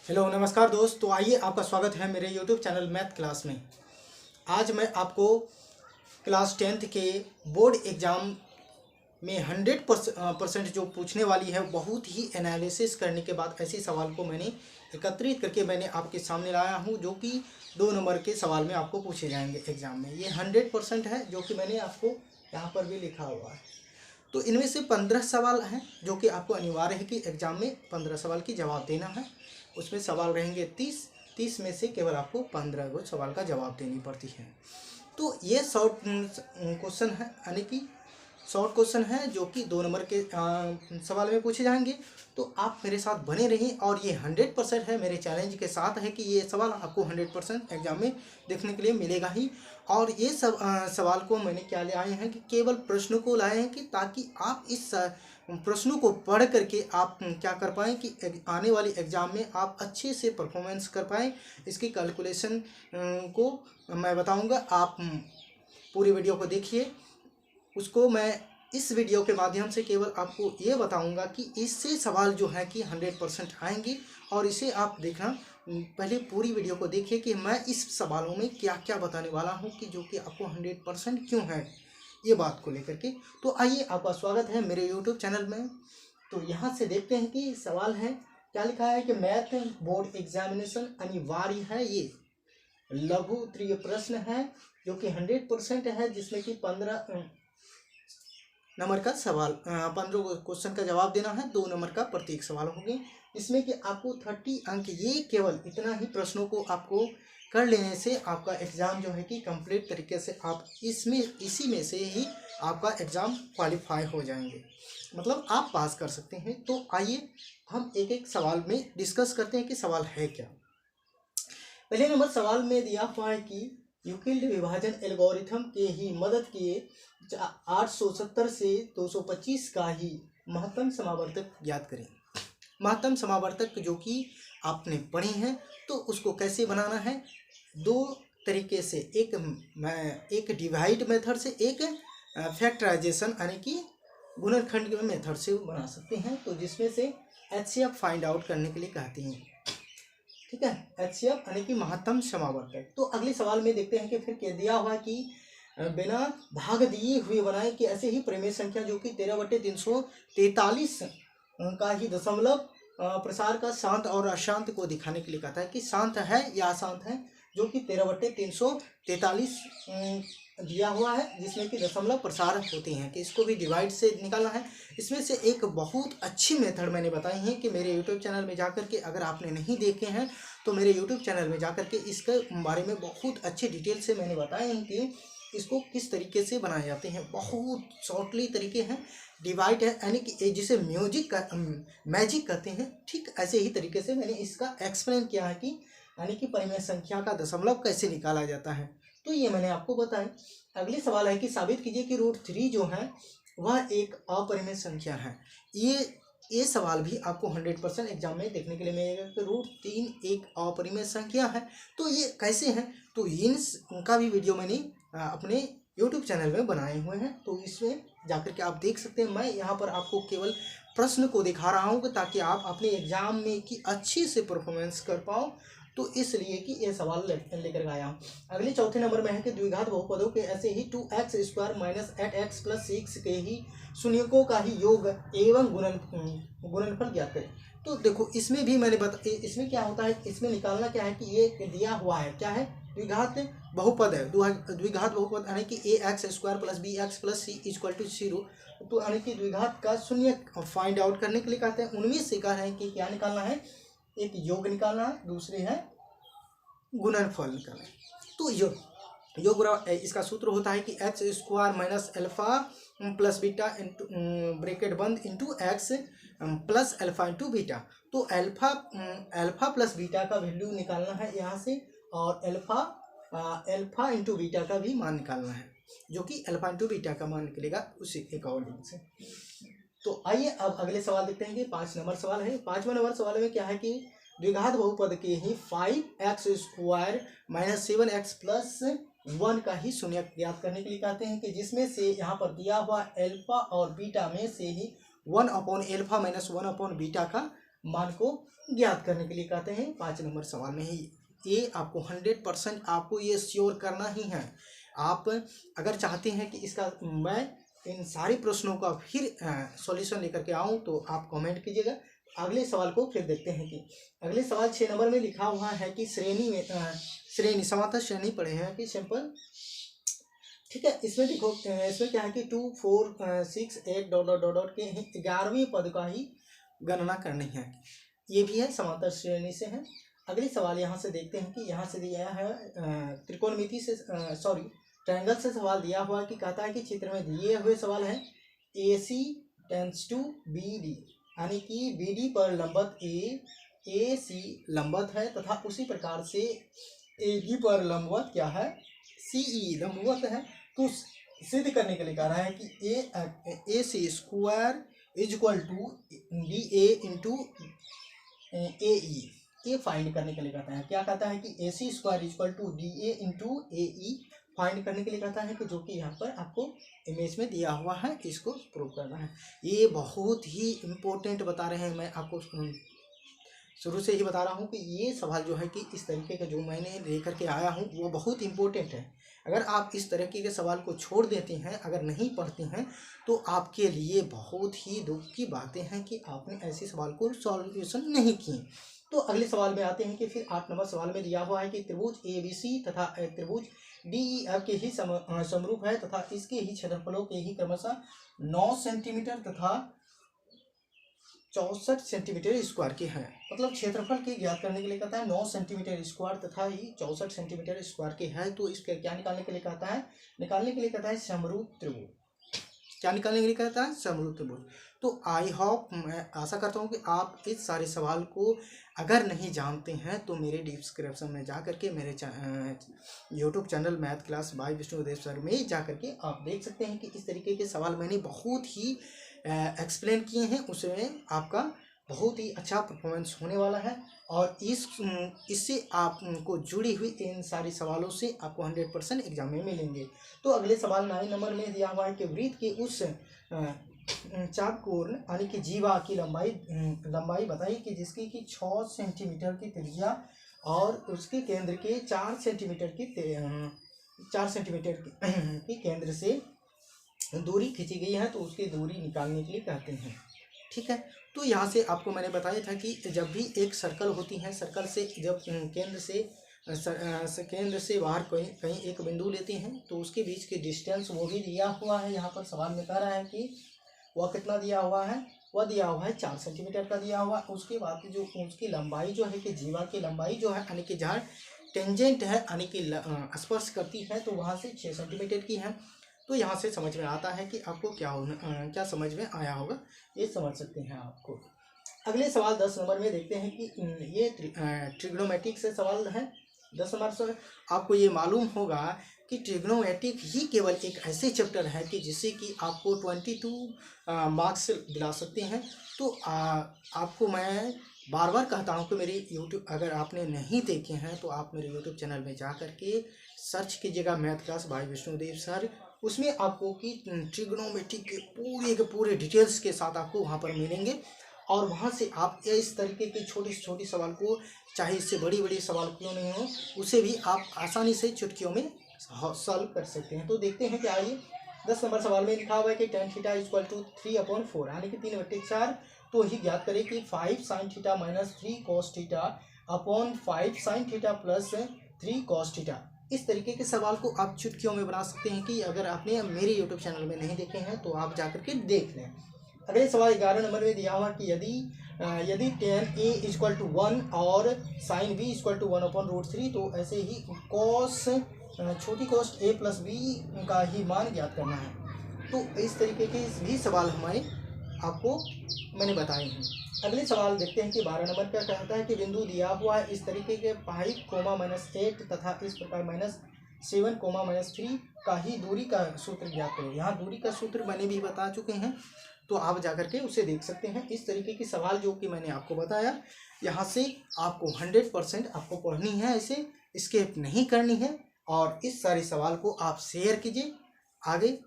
Hello नमस्कार दोस्त। तो आइए, आपका स्वागत है मेरे यूट्यूब चैनल मैथ क्लास में। आज मैं आपको क्लास 10th के बोर्ड एग्ज़ाम में 100% जो पूछने वाली है, बहुत ही एनालिसिस करने के बाद ऐसे सवाल को मैंने एकत्रित करके मैंने आपके सामने लाया हूं, जो कि 2 नंबर के सवाल में आपको पूछे जाएंगे एग्ज़ाम में। ये 100% है, जो कि मैंने आपको यहाँ पर भी लिखा हुआ है। तो इनमें से 15 सवाल हैं जो कि आपको अनिवार्य है कि एग्ज़ाम में 15 सवाल की जवाब देना है। उसमें सवाल रहेंगे 30 में से केवल आपको 15 गो सवाल का जवाब देनी पड़ती है। तो ये शॉर्ट क्वेश्चन है, यानी कि शॉर्ट क्वेश्चन है जो कि 2 नंबर के सवाल में पूछे जाएंगे। तो आप मेरे साथ बने रहें, और ये 100% है, मेरे चैलेंज के साथ है कि ये सवाल आपको 100% एग्जाम में देखने के लिए मिलेगा ही। और ये सब सवाल को मैंने क्या ले आए हैं कि केवल प्रश्नों को लाए हैं, कि ताकि आप इस प्रश्नों को पढ़ करके आप क्या कर पाएँ कि आने वाली एग्ज़ाम में आप अच्छे से परफॉर्मेंस कर पाएँ। इसकी कैलकुलेशन को मैं बताऊंगा, आप पूरी वीडियो को देखिए। उसको मैं इस वीडियो के माध्यम से केवल आपको ये बताऊंगा कि इससे सवाल जो है कि 100% आएंगे, और इसे आप देखना, पहले पूरी वीडियो को देखिए कि मैं इस सवालों में क्या क्या बताने वाला हूं, कि जो कि आपको 100% क्यों है, ये बात को लेकर के। तो आइए, आपका स्वागत है मेरे यूट्यूब चैनल में। तो यहाँ से देखते हैं कि सवाल है, क्या लिखा है कि मैथ बोर्ड एग्जामिनेशन अनिवार्य है। ये लघु उत्तरीय प्रश्न है जो कि 100% है, जिसमें कि 15 नंबर का सवाल, 15 क्वेश्चन का जवाब देना है। 2 नंबर का प्रत्येक सवाल होंगे, इसमें कि आपको 30 अंक, ये केवल इतना ही प्रश्नों को आपको कर लेने से आपका एग्ज़ाम जो है कि कंप्लीट तरीके से आप इसी में से ही आपका एग्ज़ाम क्वालिफाई हो जाएंगे, मतलब आप पास कर सकते हैं। तो आइए हम एक एक सवाल में डिस्कस करते हैं कि सवाल है क्या। पहले नंबर सवाल में दिया हुआ है कि यूक्लिड विभाजन एल्गोरिथम के ही मदद किए 870 से 225 का ही महत्तम समावर्तक ज्ञात करें। महत्तम समावर्तक जो कि आपने पढ़े हैं, तो उसको कैसे बनाना है, 2 तरीके से, एक डिवाइड मेथड से, एक फैक्टराइजेशन यानी कि गुणनखंड मेथड से बना सकते हैं। तो जिसमें से HCF फाइंड आउट करने के लिए कहते हैं, ठीक है, HCF यानी कि महत्तम समावर्तक। तो अगले सवाल में देखते हैं कि फिर क्या दिया हुआ कि बिना भाग दिए हुए बनाए कि ऐसे ही परिमेय संख्या जो कि 13/343 का ही दशमलव प्रसार का शांत और अशांत को दिखाने के लिए कहता है कि शांत है या अशांत है, जो कि 13/343 दिया हुआ है, जिसमें कि दशमलव प्रसार होते हैं, कि इसको भी डिवाइड से निकालना है। इसमें से एक बहुत अच्छी मेथड मैंने बताई है कि मेरे यूट्यूब चैनल में जाकर के, अगर आपने नहीं देखे हैं तो मेरे यूट्यूब चैनल में जाकर के इसके बारे में बहुत अच्छे डिटेल से मैंने बताए हैं कि इसको किस तरीके से बनाए जाते हैं। बहुत शॉर्टली तरीके हैं, डिवाइड है, यानी कि जिसे मैजिक कहते हैं, ठीक ऐसे ही तरीके से मैंने इसका एक्सप्लेन किया है कि यानी कि परिमेय संख्या का दशमलव कैसे निकाला जाता है। तो ये मैंने आपको बताया। अगली सवाल है कि साबित कीजिए कि √3 जो है वह एक अपरिमेय संख्या है। ये सवाल भी आपको 100% एग्जाम में देखने के लिए मिलेगा कि √3 एक अपरिमेय संख्या है। तो ये कैसे है, तो इनका भी वीडियो मैंने अपने YouTube चैनल में बनाए हुए हैं, तो इसमें जाकर के आप देख सकते हैं। मैं यहाँ पर आपको केवल प्रश्न को दिखा रहा हूँ ताकि आप अपने एग्जाम में की अच्छे से परफॉर्मेंस कर पाओ, तो इसलिए कि ये सवाल लेकर आया हूँ। अगले चौथे नंबर में है कि द्विघात बहुपदों के ऐसे ही 2x² - 8x + 6 के ही शून्यकों का ही योग एवं गुणनफल ज्ञात करें। तो देखो, इसमें भी मैंने इसमें क्या होता है, इसमें निकालना क्या है कि ये दिया हुआ है, क्या है, द्विघात बहुपद है। द्विघात बहुपद यानी कि ax² + bx + c = 0। तो यानी कि द्विघात का शून्य फाइंड आउट करने के लिए कहते हैं। उनमें से कह रहे हैं कि क्या निकालना है, एक योग निकालना है, दूसरे है गुणनफल निकालना है। तो योग इसका सूत्र होता है कि x² - अल्फा + बीटा ब्रैकेट बंद into x + alpha into beta. तो अल्फा प्लस बीटा का वैल्यू निकालना है यहाँ से, और अल्फा इंटू बीटा का भी मान निकालना है, जो कि अल्फा इंटू बीटा का मान निकलेगा उसी अकॉर्डिंग से। तो आइए अब अगले सवाल देखते हैं कि 5 नंबर सवाल है। 5वां नंबर सवाल में क्या है कि द्विघात बहुपद के ही 5x² - 7x + 1 का ही शून्य ज्ञात करने के लिए कहते हैं, कि जिसमें से यहाँ पर दिया हुआ अल्फा और बीटा में से ही 1/α - 1/बीटा का मान को ज्ञात करने के लिए कहते हैं। 5 नंबर सवाल में ही ये आपको 100% आपको ये श्योर करना ही है। आप अगर चाहते हैं कि इसका मैं इन सारे प्रश्नों का फिर सॉल्यूशन लेकर के आऊँ तो आप कमेंट कीजिएगा। अगले सवाल को फिर देखते हैं कि अगले सवाल 6 नंबर में लिखा हुआ है कि श्रेणी में श्रेणी समांतर श्रेणी पढ़े हैं कि सिंपल, ठीक है। इसमें देखो इसमें क्या है कि 2 4 6 8 डॉट डॉट डॉट के 11वें पद का ही गणना करनी है। ये भी है समांतर श्रेणी से है। अगले सवाल यहाँ से देखते हैं कि यहाँ से दिया है त्रिकोणमिति से ट्रायंगल से सवाल दिया हुआ कि कहता है कि चित्र में दिए हुए सवाल है AC टेंड्स टू BD, यानी कि BD पर लंबवत AC लंबवत है तथा उसी प्रकार से AD पर लंबवत क्या है CE लंबवत है। तो सिद्ध करने के लिए कह रहा है कि AC square is equal to DA into AE। ये फाइंड करने के लिए कहता है, क्या कहता है कि AC square is equal to DA into AE find करने के लिए कहता है कि जो कि यहाँ पर आपको इमेज में दिया हुआ है, इसको प्रूव करना है। ये बहुत ही इम्पोर्टेंट बता रहे हैं, मैं आपको शुरू से ही बता रहा हूँ कि ये सवाल जो है कि इस तरीके का जो मैंने लेकर के आया हूँ वो बहुत इम्पोर्टेंट है। अगर आप इस तरीके के सवाल को छोड़ देते हैं, अगर नहीं पढ़ते हैं, तो आपके लिए बहुत ही दुख की बातें हैं कि आपने ऐसे सवाल को सॉल्यूशन नहीं किए। तो अगले सवाल में आते हैं कि फिर 8 नंबर सवाल में दिया हुआ है कि त्रिभुज ABC तथा त्रिभुज DEF के ही समरूप है तथा इसके ही क्षेत्रफलों के ही क्रमशः 9 सेंटीमीटर तथा 64 सेंटीमीटर स्क्वायर के हैं। मतलब क्षेत्रफल के ज्ञात करने के लिए कहता है 9 सेंटीमीटर स्क्वायर तथा ही 64 सेंटीमीटर स्क्वायर के है। तो इसके क्या निकालने के लिए कहता है, निकालने के लिए कहता है समरूप त्रिभुज। क्या निकालने के लिए कहता है समरूप त्रिभुज। तो आई होप, मैं आशा करता हूँ कि आप इस सारे सवाल को अगर नहीं जानते हैं तो मेरे डिस्क्रिप्शन में जा करके मेरे YouTube channel math class by Vishnudev sir में जा करके आप देख सकते हैं कि इस तरीके के सवाल मैंने बहुत ही एक्सप्लेन किए हैं। उसमें आपका बहुत ही अच्छा परफॉर्मेंस होने वाला है और इससे आपको जुड़ी हुई इन सारी सवालों से आपको 100% एग्जाम में मिलेंगे। तो अगले सवाल 9 नंबर में दिया हुआ है कि वृत्त के उस चापकोण यानी कि जीवा की लंबाई बताइए कि जिसकी कि 6 सेंटीमीटर की त्रिज्या और उसके केंद्र के 4 सेंटीमीटर की केंद्र से दूरी खींची गई है। तो उसकी दूरी निकालने के लिए कहते हैं, ठीक है। तो यहाँ से आपको मैंने बताया था कि जब भी एक सर्कल होती है, सर्कल से जब केंद्र से बाहर कहीं एक बिंदु लेते हैं तो उसके बीच के डिस्टेंस वो भी दिया हुआ है। यहाँ पर सवाल में कह रहा है कि वह कितना दिया हुआ है, वह दिया हुआ है 4 सेंटीमीटर का दिया हुआ। उसके बाद जो उसकी लंबाई जो है कि जीवा की लंबाई जो है यानी कि जहाँ टेंजेंट है यानी कि स्पर्श करती है तो वहाँ से 6 सेंटीमीटर की है। तो यहाँ से समझ में आता है कि आपको क्या समझ में आया होगा, ये समझ सकते हैं आपको। अगले सवाल 10 नंबर में देखते हैं कि ये ट्रिग्नोमेट्रिक से सवाल है। 10 नंबर से आपको ये मालूम होगा कि ट्रिग्नोमेट्रिक ही केवल एक ऐसे चैप्टर है कि जिससे कि आपको 22 मार्क्स दिला सकते हैं। तो आपको मैं बार बार कहता हूँ कि मेरी यूट्यूब अगर आपने नहीं देखे हैं तो आप मेरे यूट्यूब चैनल में जा कर के सर्च कीजिएगा math class by Vishnudev sir. उसमें आपको कि ट्रिग्नोमेट्रिक के पूरे डिटेल्स के साथ आपको वहाँ पर मिलेंगे और वहाँ से आप इस तरीके के छोटे से छोटे सवाल को, चाहे इससे बड़ी बड़ी सवाल क्यों नहीं हो, उसे भी आप आसानी से चुटकियों में सॉल्व कर सकते हैं। तो देखते हैं कि आइए 10 नंबर सवाल में लिखा हुआ है कि tan थीटा इक्वल टू 3/4 यानी कि 3/4। तो ही ज्ञात करें कि 5 sin theta minus 3 cos theta upon 5 sin theta plus 3 cos theta. इस तरीके के सवाल को आप चुटकियों में बना सकते हैं कि अगर आपने मेरे यूट्यूब चैनल में नहीं देखे हैं तो आप जा करके देख लें। अगले सवाल 11 नंबर में दिया हुआ कि यदि tan A इक्वल टू 1 और sin B इक्वल टू 1/√3 तो ऐसे ही छोटी कॉस्ट A प्लस B का ही मान ज्ञात करना है। तो इस तरीके के भी सवाल हमारे आपको मैंने बताए हैं। अगले सवाल देखते हैं कि 12 नंबर का कहता है कि बिंदु दिया हुआ है इस तरीके के 5, -8 तथा इस प्रकार -7, -3 का ही दूरी का सूत्र ज्ञात करो। यहाँ दूरी का सूत्र मैंने भी बता चुके हैं तो आप जाकर के उसे देख सकते हैं। इस तरीके के सवाल जो कि मैंने आपको बताया, यहाँ से आपको 100% आपको पढ़नी है, इसे स्किप नहीं करनी है और इस सारे सवाल को आप शेयर कीजिए, आगे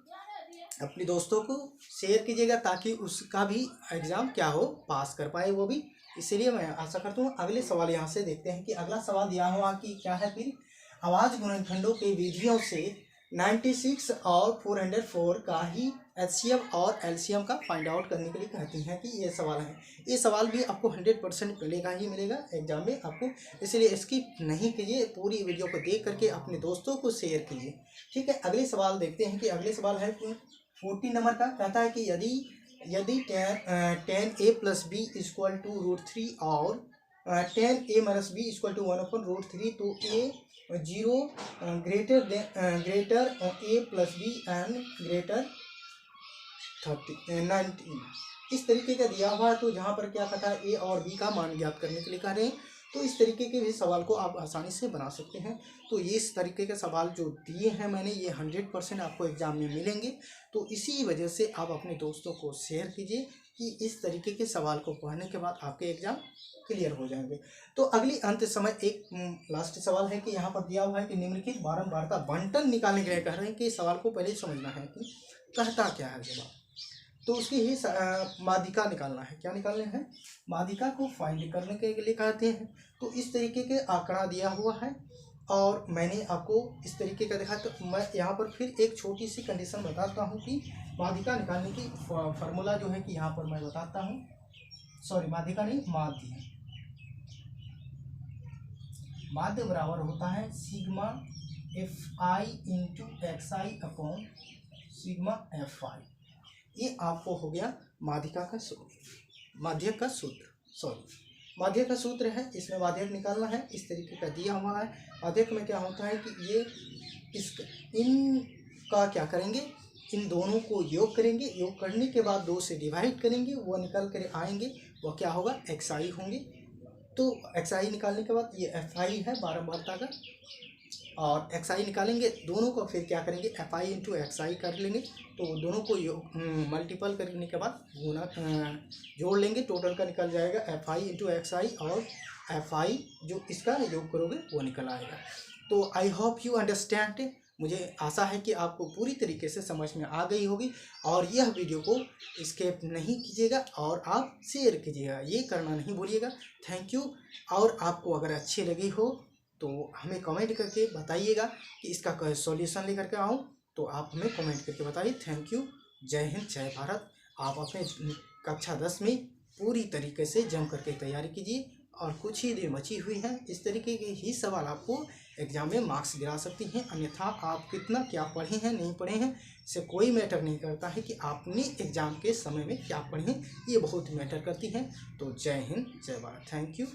अपने दोस्तों को शेयर कीजिएगा ताकि उसका भी एग्ज़ाम क्या हो, पास कर पाए वो भी। इसलिए मैं आशा करता हूँ। अगले सवाल यहाँ से देखते हैं कि अगला सवाल दिया हुआ कि क्या है फिर, आवाज गुणनखंडों के विधियों से 96 और 404 का ही एचसीएफ और एलसीएम का फाइंड आउट करने के लिए कहती हैं कि ये सवाल है। ये सवाल भी आपको 100% मिलेगा ही मिलेगा एग्जाम में आपको, इसलिए स्किप नहीं कीजिए, पूरी वीडियो को देख करके अपने दोस्तों को शेयर कीजिए। ठीक है, अगले सवाल देखते हैं कि अगले सवाल है 14 नंबर का। कहता है कि यदि 10a+b = √3 और 10a-b = 1/√3 तो a 0 greater a+b and greater 19 इस तरीके का दिया हुआ है। तो जहाँ पर क्या कहता है, ए और बी का मान ज्ञात करने के लिए कह रहे हैं। तो इस तरीके के भी सवाल को आप आसानी से बना सकते हैं। तो ये इस तरीके के सवाल जो दिए हैं मैंने, ये 100% आपको एग्जाम में मिलेंगे। तो इसी वजह से आप अपने दोस्तों को शेयर कीजिए कि इस तरीके के सवाल को पढ़ने के बाद आपके एग्जाम क्लियर हो जाएंगे। तो अगली अंत समय एक लास्ट सवाल है कि यहाँ पर दिया हुआ है कि निम्नलिखित बारंबारता बंटन निकालने के लिए कह रहे हैं कि सवाल को पहले समझना है कि कहता क्या है जवाब। तो उसकी ही माध्यिका निकालना है। क्या निकालना है, माध्यिका को फाइंड करने के लिए कहते हैं। तो इस तरीके के आंकड़ा दिया हुआ है और मैंने आपको इस तरीके का दिखा। तो मैं यहाँ पर फिर एक छोटी सी कंडीशन बताता हूँ कि माध्यिका निकालने की फार्मूला जो है कि यहाँ पर मैं बताता हूँ, सॉरी माध्यिका नहीं, माध्य बराबर होता है सिग्मा Fi × xi/सिग्मा Fi। ये आपको हो गया माध्यिका का सूत्र, माध्यक का सूत्र है। इसमें माध्यक निकालना है, इस तरीके का दिया हुआ है। माध्यक में क्या होता है कि ये इनका क्या करेंगे, इन दोनों को योग करेंगे, योग करने के बाद 2 से डिवाइड करेंगे, वो निकल कर आएंगे, वो क्या होगा, xi होंगे। तो xi निकालने के बाद ये Fi है बारंबारता का, और xi निकालेंगे, दोनों को फिर क्या करेंगे, Fi × xi कर लेंगे। तो दोनों को मल्टीपल करने के बाद गुना जोड़ लेंगे, टोटल का निकल जाएगा Fi × xi, और Fi जो इसका योग करोगे वो निकल आएगा। तो आई होप यू अंडरस्टैंड। मुझे आशा है कि आपको पूरी तरीके से समझ में आ गई होगी। और यह वीडियो को स्किप नहीं कीजिएगा और आप शेयर कीजिएगा, ये करना नहीं भूलिएगा। Thank you. और आपको अगर अच्छी लगी हो तो हमें कमेंट करके बताइएगा कि इसका कोई सॉल्यूशन लेकर के आऊँ, तो आप हमें कमेंट करके बताइए। Thank you. जय हिंद, जय भारत। आप अपने कक्षा 10 में पूरी तरीके से जम करके तैयारी कीजिए, और कुछ ही दिन बची हुई है। इस तरीके के ही सवाल आपको एग्जाम में मार्क्स गिरा सकती हैं। अन्यथा आप कितना क्या पढ़े हैं, नहीं पढ़े हैं, इससे कोई मैटर नहीं करता है कि आपने एग्जाम के समय में क्या पढ़े हैं, ये बहुत मैटर करती हैं। तो जय हिंद, जय भारत। Thank you.